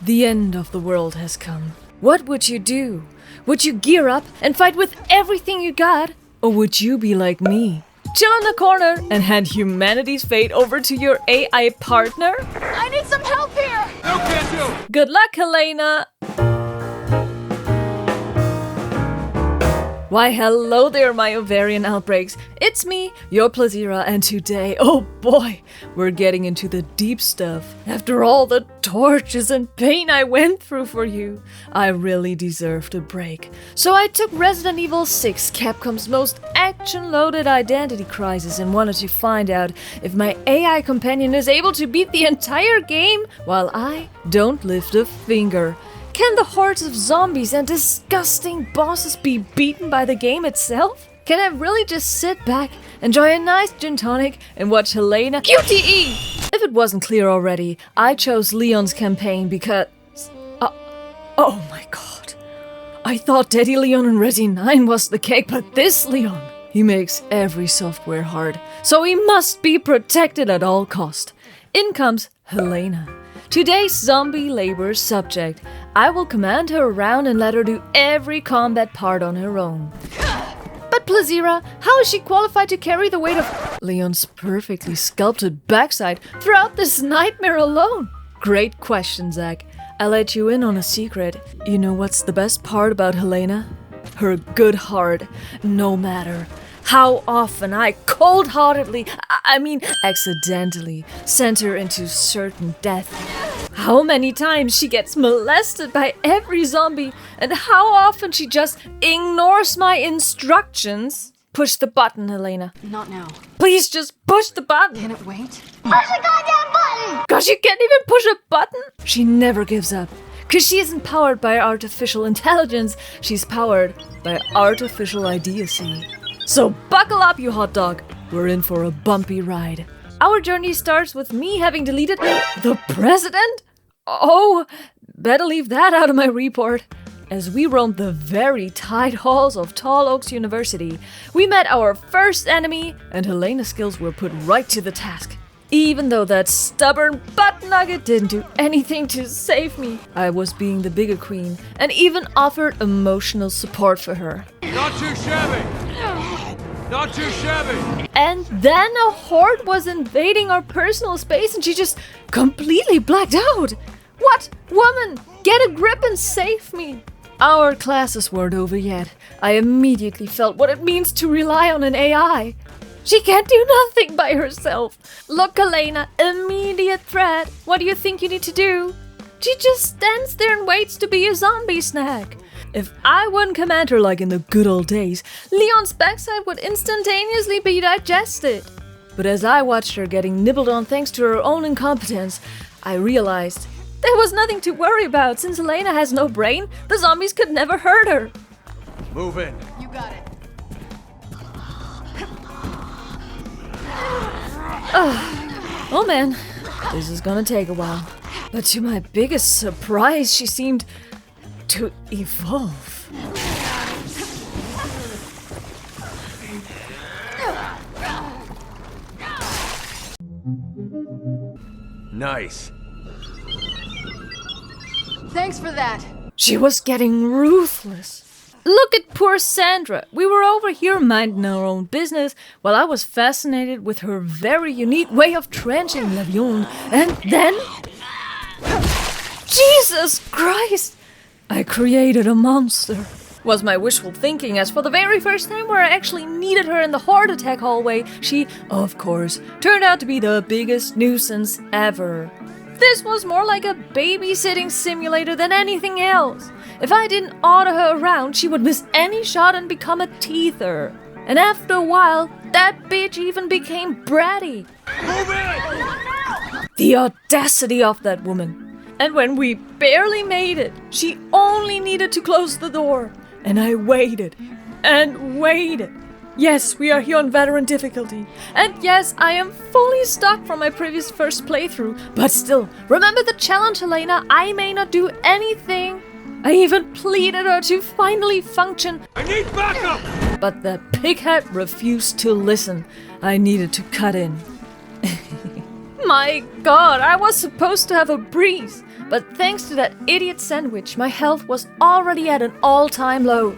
The end of the world has come. What would you do? Would you gear up and fight with everything you got? Or would you be like me? Chill in the corner and hand humanity's fate over to your AI partner? I need some help here! No can do! Good luck, Helena! Why, hello there, my ovarian outbreaks. It's me, your Playsiera, and today, oh boy, we're getting into the deep stuff. After all the tortures and pain I went through for you, I really deserved a break. So I took Resident Evil 6, Capcom's most action-loaded identity crisis, and wanted to find out if my AI companion is able to beat the entire game while I don't lift a finger. Can the hordes of zombies and disgusting bosses be beaten by the game itself? Can I really just sit back, enjoy a nice gin tonic, and watch Helena QTE? If it wasn't clear already, I chose Leon's campaign because... oh my god. I thought Daddy Leon in Resi 9 was the cake, but this Leon, he makes every software hard, so he must be protected at all cost. In comes Helena. Today's zombie labor subject. I will command her around and let her do every combat part on her own. But Playsiera, how is she qualified to carry the weight of Leon's perfectly sculpted backside throughout this nightmare alone? Great question, Zach. I'll let you in on a secret. You know what's the best part about Helena? Her good heart, no matter how often I cold-heartedly, accidentally, sent her into certain death. How many times she gets molested by every zombie, and how often she just ignores my instructions. Push the button, Helena. Not now. Please just push the button. Can it wait? Push the goddamn button! Gosh, you can't even push a button? She never gives up. Cause she isn't powered by artificial intelligence, she's powered by artificial idiocy. So buckle up, you hot dog. We're in for a bumpy ride. Our journey starts with me having deleted the president? Oh, better leave that out of my report. As we roamed the very tight halls of Tall Oaks University, we met our first enemy, and Helena's skills were put right to the task. Even though that stubborn butt nugget didn't do anything to save me, I was being the bigger queen, and even offered emotional support for her. Not too shabby! Not too shabby! And then a horde was invading our personal space and she just completely blacked out. What? Woman, get a grip and save me. Our classes weren't over yet. I immediately felt what it means to rely on an AI. She can't do nothing by herself. Look, Helena, immediate threat. What do you think you need to do? She just stands there and waits to be a zombie snack. If I wouldn't command her like in the good old days, Leon's backside would instantaneously be digested. But as I watched her getting nibbled on thanks to her own incompetence, I realized there was nothing to worry about. Since Helena has no brain, the zombies could never hurt her. Move in. You got it. Oh man, this is gonna take a while. But to my biggest surprise, she seemed to evolve. Nice. Thanks for that. She was getting ruthless. Look at poor Sandra. We were over here minding our own business while I was fascinated with her very unique way of trenching La Viande. And then... Jesus Christ! I created a monster. Was my wishful thinking, as for the very first time where I actually needed her in the heart attack hallway, she, of course, turned out to be the biggest nuisance ever. This was more like a babysitting simulator than anything else. If I didn't order her around, she would miss any shot and become a teether. And after a while, that bitch even became bratty. Move in! The audacity of that woman. And when we barely made it, she only needed to close the door. And I waited and waited. Yes, we are here on veteran difficulty. And yes, I am fully stuck from my previous first playthrough. But still, remember the challenge, Helena. I may not do anything. I even pleaded her to finally function. I need backup! But the pighead refused to listen. I needed to cut in. My god, I was supposed to have a breeze. But thanks to that idiot sandwich, my health was already at an all-time low.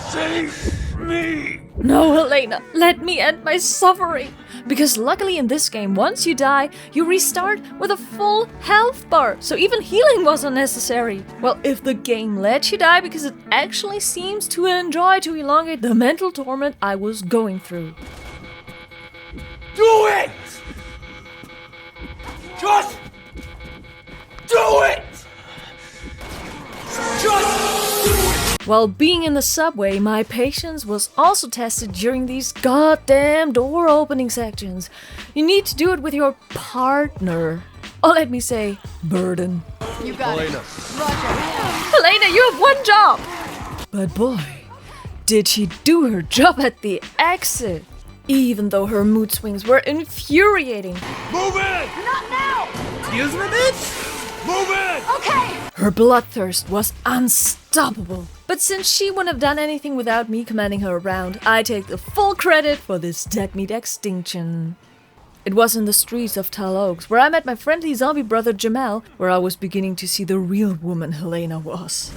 Save me! No, Helena, let me end my suffering. Because luckily in this game, once you die, you restart with a full health bar, so even healing was unnecessary. Well, if the game lets you die because it actually seems to enjoy to elongate the mental torment I was going through. Do it! Just do it! Just do it! While being in the subway, my patience was also tested during these goddamn door opening sections. You need to do it with your partner. Or let me say, burden. You got Helena. it. Roger. Helena, you have one job! But boy, did she do her job at the exit. Even though her mood swings were infuriating. Move it! Not now! Excuse me, bitch? Move it! Okay! Her bloodthirst was unstoppable. But since she wouldn't have done anything without me commanding her around, I take the full credit for this dead meat extinction. It was in the streets of Tal Oaks, where I met my friendly zombie brother Jamal, where I was beginning to see the real woman Helena was.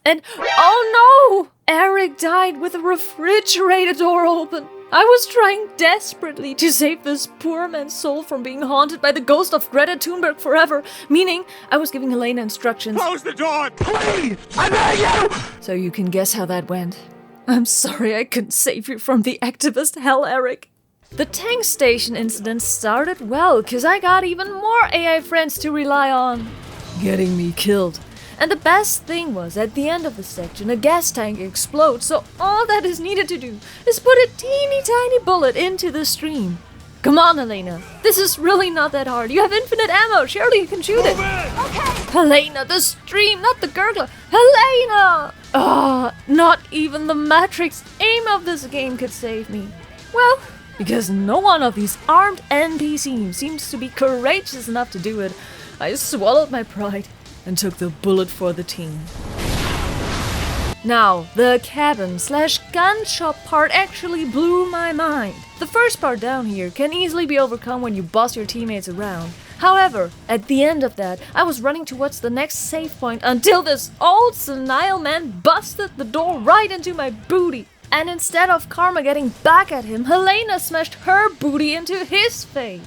And oh no! Eric died with the refrigerator door open. I was trying desperately to save this poor man's soul from being haunted by the ghost of Greta Thunberg forever, meaning I was giving Helena instructions. Close the door, please! I beg you! So you can guess how that went. I'm sorry I couldn't save you from the activist hell, Eric. The tank station incident started well, cause I got even more AI friends to rely on. Getting me killed. And the best thing was, at the end of the section, a gas tank explodes, so all that is needed to do is put a teeny tiny bullet into the stream. Come on, Helena. This is really not that hard. You have infinite ammo. Surely you can shoot it. Okay! Helena, the stream, not the gurgler. Helena! Not even the Matrix aim of this game could save me. Well, because no one of these armed NPCs seems to be courageous enough to do it, I swallowed my pride and took the bullet for the team. Now, the cabin/gun shop part actually blew my mind. The first part down here can easily be overcome when you boss your teammates around. However, at the end of that, I was running towards the next save point until this old senile man busted the door right into my booty. And instead of Karma getting back at him, Helena smashed her booty into his face.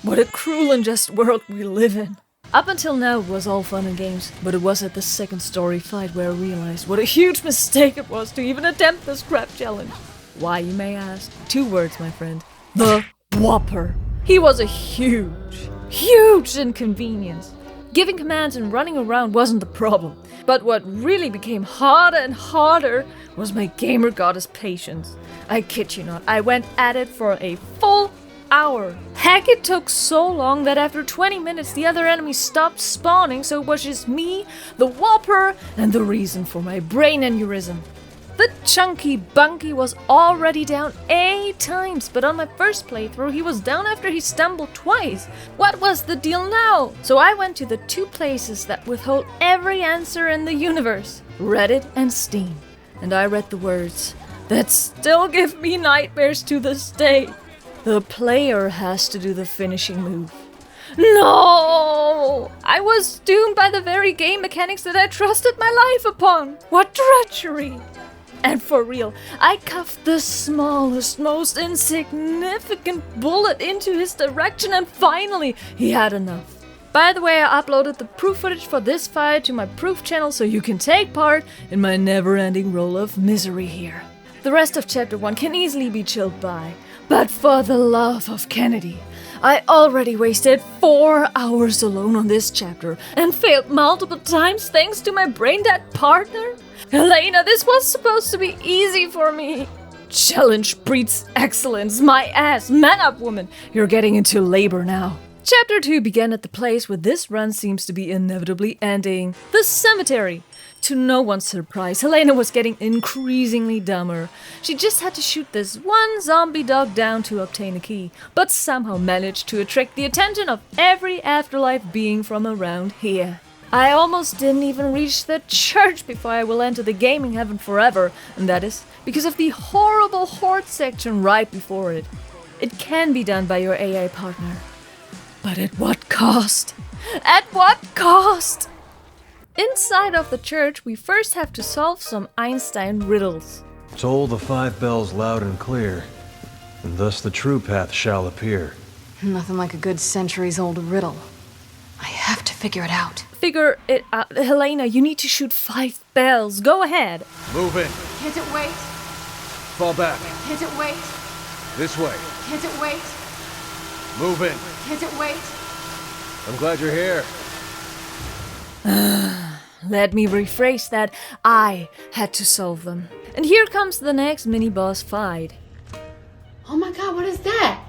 What a cruel and just world we live in. Up until now it was all fun and games, but it was at the second story fight where I realized what a huge mistake it was to even attempt this crap challenge. Why, you may ask? 2 words, my friend. The Whopper. He was a huge inconvenience. Giving commands and running around wasn't the problem, but what really became harder and harder was my gamer goddess patience. I kid you not, I went at it for a full hour. Heck, it took so long that after 20 minutes the other enemies stopped spawning, so it was just me, the Whopper, and the reason for my brain aneurysm. The chunky bunky was already down 8 times, but on my first playthrough he was down after he stumbled twice. What was the deal now? So I went to the 2 places that withhold every answer in the universe, Reddit and Steam. And I read the words that still give me nightmares to this day. The player has to do the finishing move. No! I was doomed by the very game mechanics that I trusted my life upon. What treachery! And for real, I cuffed the smallest, most insignificant bullet into his direction and finally he had enough. By the way, I uploaded the proof footage for this fight to my proof channel so you can take part in my never-ending roll of misery here. The rest of chapter 1 can easily be chilled by. But for the love of Kennedy, I already wasted 4 hours alone on this chapter and failed multiple times thanks to my brain-dead partner. Helena, this was supposed to be easy for me. Challenge breeds excellence, my ass. Man up, woman. You're getting into labor now. Chapter 2 began at the place where this run seems to be inevitably ending, the cemetery. To no one's surprise, Helena was getting increasingly dumber. She just had to shoot this one zombie dog down to obtain a key, but somehow managed to attract the attention of every afterlife being from around here. I almost didn't even reach the church before I will enter the gaming heaven forever, and that is because of the horrible horde section right before it. It can be done by your AI partner. But at what cost? At what cost? Inside of the church, we first have to solve some Einstein riddles. Toll the 5 bells loud and clear, and thus the true path shall appear. Nothing like a good centuries-old riddle. I have to figure it out. Figure it out. Helena, you need to shoot 5 bells. Go ahead. Move in. Can't it wait? Fall back. Can't it wait? This way. Can't it wait? Move in. Can't it wait? I'm glad you're here. Let me rephrase that. I had to solve them. And here comes the next mini-boss fight. Oh my god, what is that?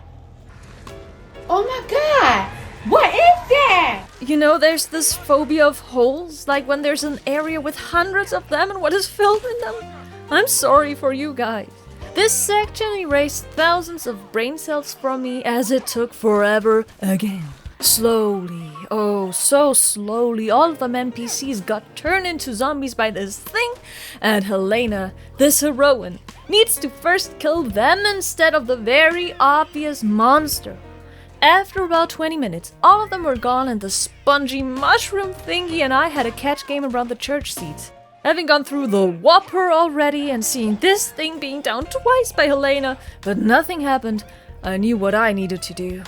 Oh my god! What is that? You know, there's this phobia of holes, like when there's an area with hundreds of them and what is filled in them. I'm sorry for you guys. This section erased thousands of brain cells from me as it took forever again. Slowly, oh so slowly, all of them NPCs got turned into zombies by this thing, and Helena, this heroine, needs to first kill them instead of the very obvious monster. After about 20 minutes, all of them were gone and the spongy mushroom thingy and I had a catch game around the church seats. Having gone through the Whopper already and seeing this thing being down twice by Helena, but nothing happened, I knew what I needed to do.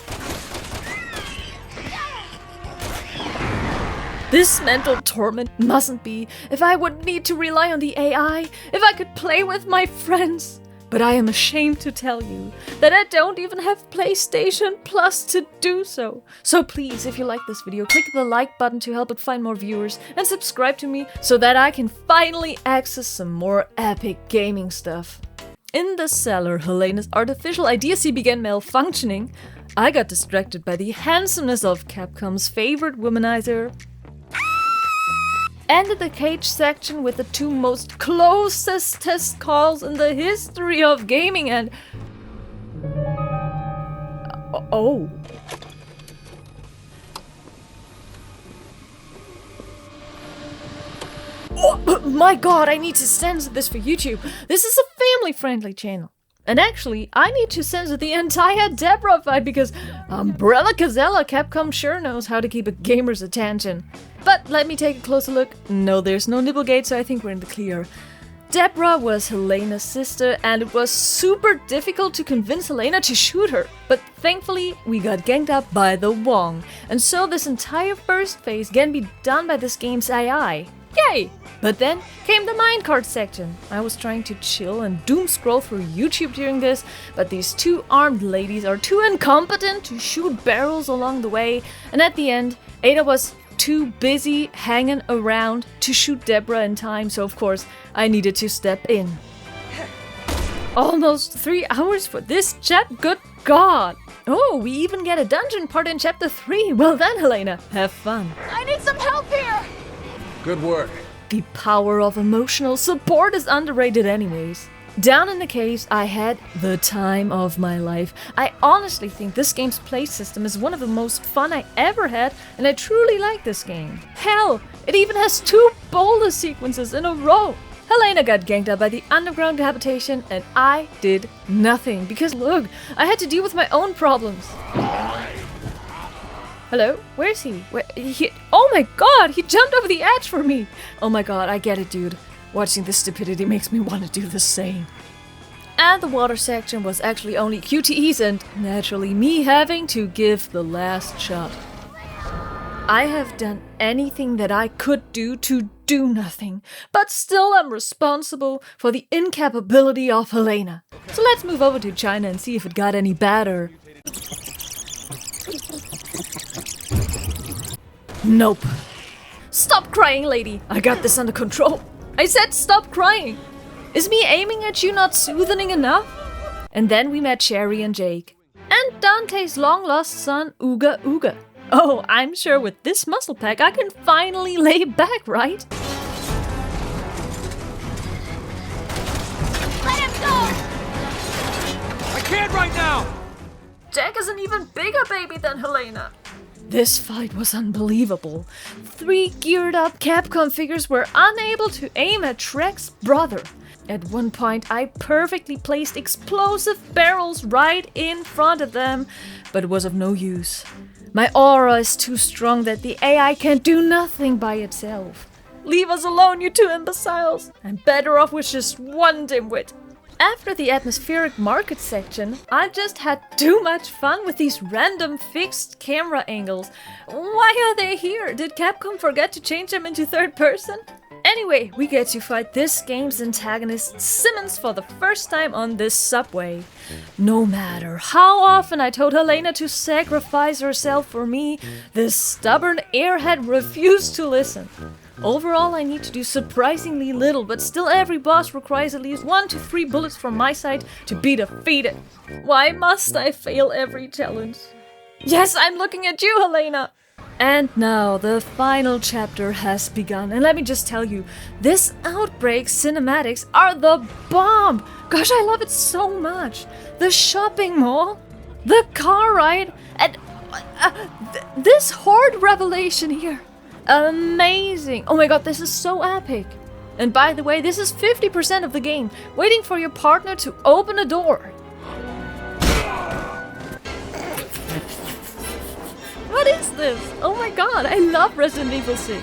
This mental torment mustn't be if I wouldn't need to rely on the AI, if I could play with my friends. But I am ashamed to tell you that I don't even have PlayStation Plus to do so. So please, if you like this video, click the like button to help it find more viewers and subscribe to me so that I can finally access some more epic gaming stuff. In the cellar, Helena's artificial idiocy began malfunctioning. I got distracted by the handsomeness of Capcom's favorite womanizer. Ended the cage section with the 2 most closest test calls in the history of gaming and... Oh. Oh my god, I need to censor this for YouTube. This is a family-friendly channel. And actually, I need to censor the entire Deborah fight because Umbrella Gazella Capcom sure knows how to keep a gamer's attention. But let me take a closer look. No, there's no nipplegate, so I think we're in the clear. Deborah was Helena's sister, and it was super difficult to convince Helena to shoot her. But thankfully, we got ganked up by the Wong, and so this entire first phase can be done by this game's AI. Yay! But then came the minecart section. I was trying to chill and doom scroll through YouTube during this, but these 2 armed ladies are too incompetent to shoot barrels along the way, and at the end, Ada was too busy hanging around to shoot Deborah in time, so of course I needed to step in. Almost 3 hours for this chat, good god! Oh, we even get a dungeon part in chapter 3. Well then, Helena, have fun. I need some help here! Good work. The power of emotional support is underrated anyways. Down in the caves, I had the time of my life. I honestly think this game's play system is one of the most fun I ever had, and I truly like this game. Hell, it even has 2 boulder sequences in a row. Helena got ganked up by the underground habitation, and I did nothing, because look, I had to deal with my own problems. Hello? Where is he? Oh my god, he jumped over the edge for me! Oh my god, I get it, dude. Watching this stupidity makes me want to do the same. And the water section was actually only QTEs and naturally me having to give the last shot. I have done anything that I could do to do nothing, but still I'm responsible for the incapability of Helena. So let's move over to China and see if it got any better. Nope. Stop crying, lady. I got this under control. I said stop crying. Is me aiming at you not soothing enough? And then we met Sherry and Jake. And Dante's long-lost son, Ooga Ooga. Oh, I'm sure with this muscle pack I can finally lay back, right? Let him go! I can't right now! Jack is an even bigger baby than Helena. This fight was unbelievable. 3 geared up Capcom figures were unable to aim at Shrek's brother. At one point, I perfectly placed explosive barrels right in front of them, but it was of no use. My aura is too strong that the AI can do nothing by itself. Leave us alone, you 2 imbeciles! I'm better off with just one dimwit. After the atmospheric market section, I just had too much fun with these random fixed camera angles. Why are they here? Did Capcom forget to change them into third person? Anyway, we get to fight this game's antagonist, Simmons, for the first time on this subway. No matter how often I told Helena to sacrifice herself for me, this stubborn airhead refused to listen. Overall, I need to do surprisingly little, but still every boss requires at least 1 to 3 bullets from my side to be defeated. Why must I fail every challenge? Yes, I'm looking at you, Helena! And now the final chapter has begun, and let me just tell you, this Outbreak cinematics are the bomb! Gosh, I love it so much! The shopping mall, the car ride, and this horde revelation here. Amazing! Oh my god, this is so epic! And by the way, this is 50% of the game, waiting for your partner to open a door. What is this? Oh my god, I love Resident Evil 6.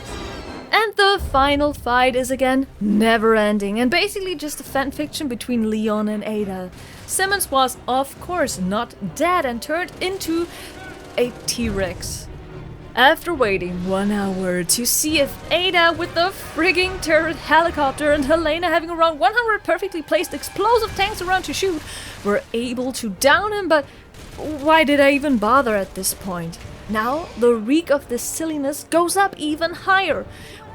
And the final fight is again never ending and basically just a fanfiction between Leon and Ada. Simmons was, of course, not dead and turned into a T-Rex. After waiting 1 hour to see if Ada with the frigging turret helicopter and Helena having around 100 perfectly placed explosive tanks around to shoot were able to down him, but why did I even bother at this point? Now, the reek of this silliness goes up even higher.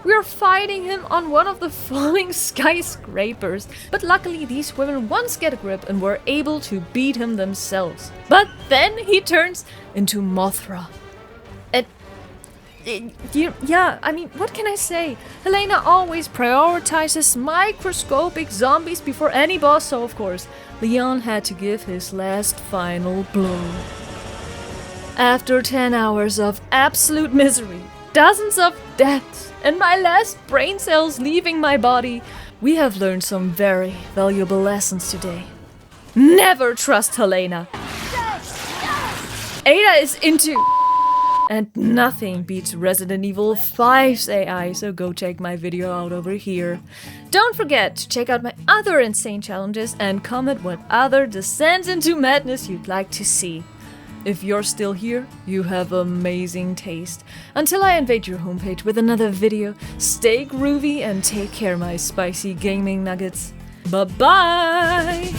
We're fighting him on one of the falling skyscrapers, but luckily these women once get a grip and were able to beat him themselves. But then he turns into Mothra. Yeah, I mean, what can I say? Helena always prioritizes microscopic zombies before any boss, so of course, Leon had to give his last final blow. After 10 hours of absolute misery, dozens of deaths, and my last brain cells leaving my body, we have learned some very valuable lessons today. Never trust Helena. Ada is into... And nothing beats Resident Evil 5's AI, so go check my video out over here. Don't forget to check out my other insane challenges and comment what other descents into madness you'd like to see. If you're still here, you have amazing taste. Until I invade your homepage with another video, stay groovy and take care, my spicy gaming nuggets. Bye-bye!